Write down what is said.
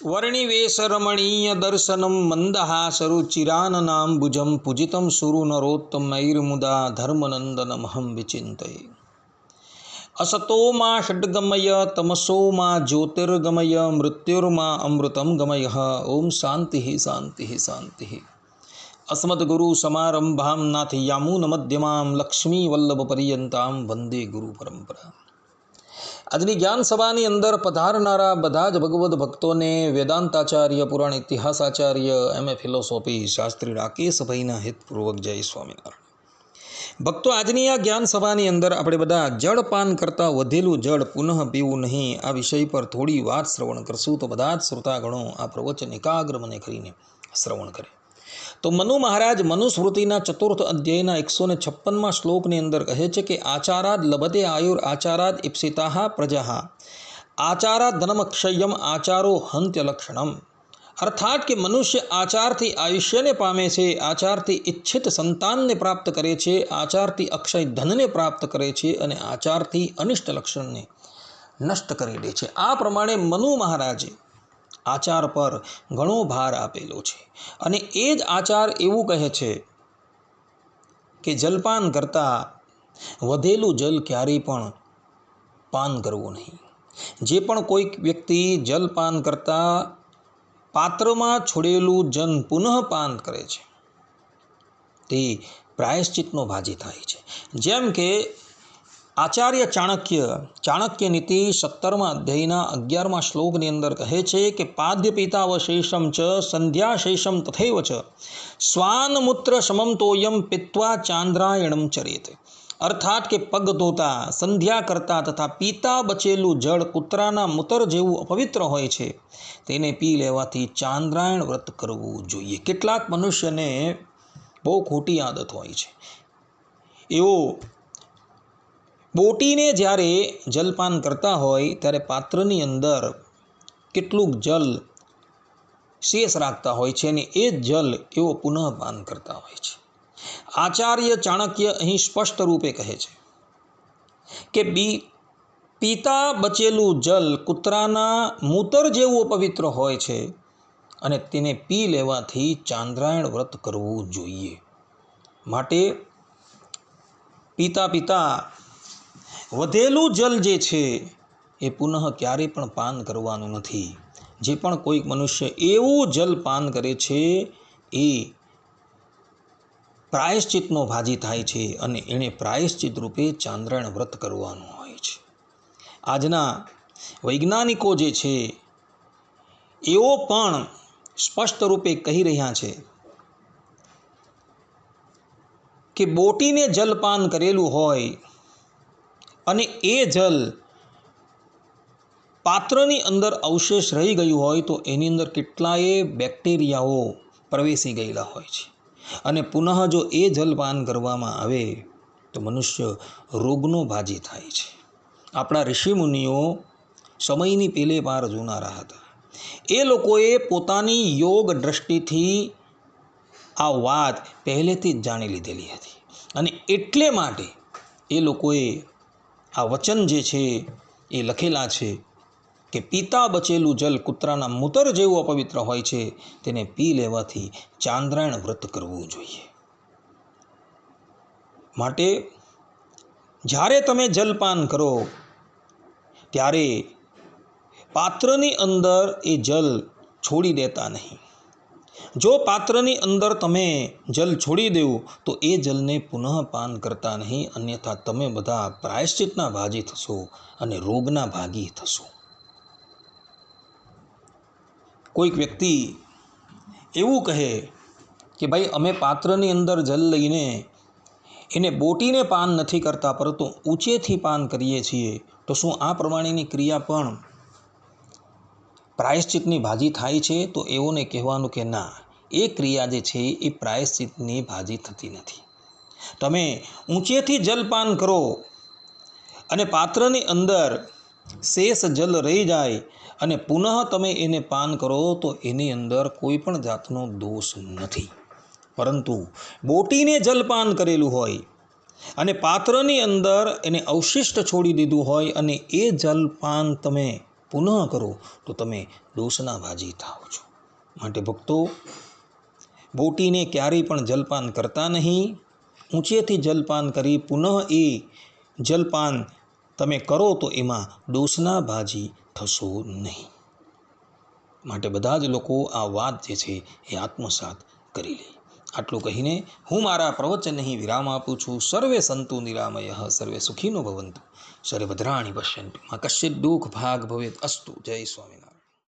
वर्णिवेशरमणीय दर्शनं मन्दहासरुचिराननाम्बुजं पूजितं सुरनरोत्तमैर्मुदा धर्मनन्दनमहं विचिन्तये। असतो मा षड्गमय तमसो मा ज्योतिर्गमय मृत्युर्मा अमृतं गमय। ओम शांति शांति शांति। अस्मद्गुरु समारंभां नाथयामुनमध्यमां लक्ष्मीवल्लभपर्यन्तां वंदे गुरु परंपरा। આજની જ્ઞાન સભાની અંદર પધારનારા બધા જ ભગવદ્ ભક્તોને વેદાંતાચાર્ય પુરાણ ઇતિહાસાચાર્ય એમ.એ. ફિલોસોફી શાસ્ત્રી રાકેશભાઈના હિતપૂર્વક જય સ્વામિનારાયણ। ભક્તો, આજની આ જ્ઞાન સભાની અંદર આપણે બધા જળપાન કરતાં વધેલું જળ પુનઃ પીવું નહીં આ વિષય પર થોડી વાત શ્રવણ કરશું। તો બધા જ શ્રોતાગણો આ પ્રવચન એકાગ્ર મને કરીને શ્રવણ કરે। તો મનુ મહારાજ મનુસ્મૃતિના ચતુર્થ અધ્યાયના 156મા શ્લોકની અંદર કહે છે કે આચારાદ લભતે આયુર આચારાદ ઇપ્સિતા પ્રજા આચારાદ ધનમક્ષયમ આચારો હંત્યલક્ષણમ। અર્થાત કે મનુષ્ય આચારથી આયુષ્યને પામે છે, આચારથી ઇચ્છિત સંતાનને પ્રાપ્ત કરે છે, આચારથી અક્ષય ધનને પ્રાપ્ત કરે છે અને આચારથી અનિષ્ટ લક્ષણને નષ્ટ કરી દે છે। આ પ્રમાણે મનુ મહારાજે આચાર પર ઘણો ભાર આપેલો છે અને એ જ આચાર એવું કહે છે કે જલપાન કરતાં વધેલું જલ ક્યારેય પણ પાન કરવું નહીં। જે પણ કોઈક વ્યક્તિ જલપાન કરતાં પાત્રમાં છોડેલું જલ પુનઃ પાન કરે છે તે પ્રાયશ્ચિતનો ભાજી થાય છે। જેમ કે આચાર્ય ચાણક્ય નીતિ 17મા અધ્યાયના 11મા શ્લોકની અંદર કહે છે કે પાદ્ય પિતાવશેષમ ચ સંધ્યાશેષમ તથૈવ ચ સ્વાનમૂત્ર સમમ તોયમ પિત્વા ચાંદ્રાયણમ ચરેત। અર્થાત કે પગ ધોતા, સંધ્યા કરતા તથા પીતા બચેલું જળ કૂતરાના મૂત્ર જેવું અપવિત્ર હોય છે, તેને પી લેવાથી ચાંદ્રાયણ વ્રત કરવું જોઈએ। કેટલાક મનુષ્યને બહુ ખોટી આદત હોય છે, એવો બોટીને જ્યારે જલપાન કરતા હોય ત્યારે પાત્રની અંદર કેટલુંક જલ શેષ રાખતા હોય છે અને એ જ જલ એવો પુનઃ પાન કરતા હોય છે। આચાર્ય ચાણક્ય અહીં સ્પષ્ટ રૂપે કહે છે કે પીતા બચેલું જલ કૂતરાના મૂત્ર જેવું અપવિત્ર હોય છે અને તેને પી લેવાથી ચાંદ્રાયણ વ્રત કરવું જોઈએ। માટે પીતા વધેલું જલ જે છે એ પુનઃ ક્યારેય પણ પાન કરવાનું નથી। જે પણ કોઈક મનુષ્ય એવું જલ પાન કરે છે એ પ્રાયશ્ચિતનો ભાજી થાય છે અને એણે પ્રાયશ્ચિત રૂપે ચાંદ્રાયણ વ્રત કરવાનું હોય છે। આજના વૈજ્ઞાનિકો જે છે એઓ પણ સ્પષ્ટ રૂપે કહી રહ્યા છે કે બોટીને જલપાન કરેલું હોય અને એ જલ પાત્રની અંદર અવશેષ રહી ગયું હોય તો એની અંદર કેટલાય બેક્ટેરિયાઓ પ્રવેશી ગયેલા હોય છે અને પુનઃ જો એ જલપાન કરવામાં આવે તો મનુષ્ય રોગનો ભાજી થાય છે। આપણા ઋષિમુનિઓ સમયની પેલે પાર જોનારા હતા। એ લોકોએ પોતાની યોગ દ્રષ્ટિથી આ વાત પહેલેથી જ જાણી લીધેલી હતી અને એટલે માટે એ લોકોએ આ વચન જે છે એ લખેલા છે કે પીતા બચેલું જલ કૂતરાના મૂત્ર જેવું અપવિત્ર હોય છે, તેને પી લેવાથી ચાંદ્રાયણ વ્રત કરવું જોઈએ। માટે જ્યારે તમે જલપાન કરો ત્યારે પાત્રની અંદર એ જલ છોડી દેતા નહીં। જો પાત્રની અંદર તમે જલ છોડી દેવું તો એ જલને પુનઃ પાન કરતા નહીં, અન્યથા તમે બધા પ્રાયશ્ચિતના ભાજી થશો અને રોગના ભાગી થશો। કોઈક વ્યક્તિ એવું કહે કે ભાઈ અમે પાત્રની અંદર જલ લઈને એને બોટીને પાન નથી કરતા પરંતુ ઊંચેથી પાન કરીએ છીએ, તો શું આ પ્રમાણેની ક્રિયા પણ પ્રાયશ્ચિતની ભાજી થાય છે? તો એઓને કહેવાનું કે ના, એ ક્રિયા જે છે એ પ્રાયશ્ચિતની ભાજી થતી નથી। તમે ઊંચેથી જલપાન કરો અને પાત્રની અંદર શેષ જલ રહી જાય અને પુનઃ તમે એને પાન કરો તો એની અંદર કોઈ પણ જાતનો દોષ નથી। પરંતુ બોટીને જલપાન કરેલું હોય અને પાત્રની અંદર એને અવશિષ્ટ છોડી દીધું હોય અને એ જલપાન તમે પુનઃ કરો તો તમે દોષના ભાજી થાઓ છો. માટે ભક્તો, બોટીને ક્યારેય પણ જલપાન કરતા નહીં. ઊંચેથી જલપાન કરી પુનઃ એ જલપાન તમે કરો તો એમાં દોષના ભાજી થશો નહીં. માટે બધા જ લોકો આ વાત જે છે એ આત્મસાત કરી લે. આટલું કહીને હું મારા પ્રવચન અહીં વિરામ આપું છું. સર્વે સંતુ નિરામયઃ, સર્વે સુખીનો ભવંતુ, સર્વે ભદ્રાણિ પશ્યન્તુ, મા કશ્ચિદ દુઃખ ભાગ ભવેત અસ્તુ. જય સ્વામિનારાયણ.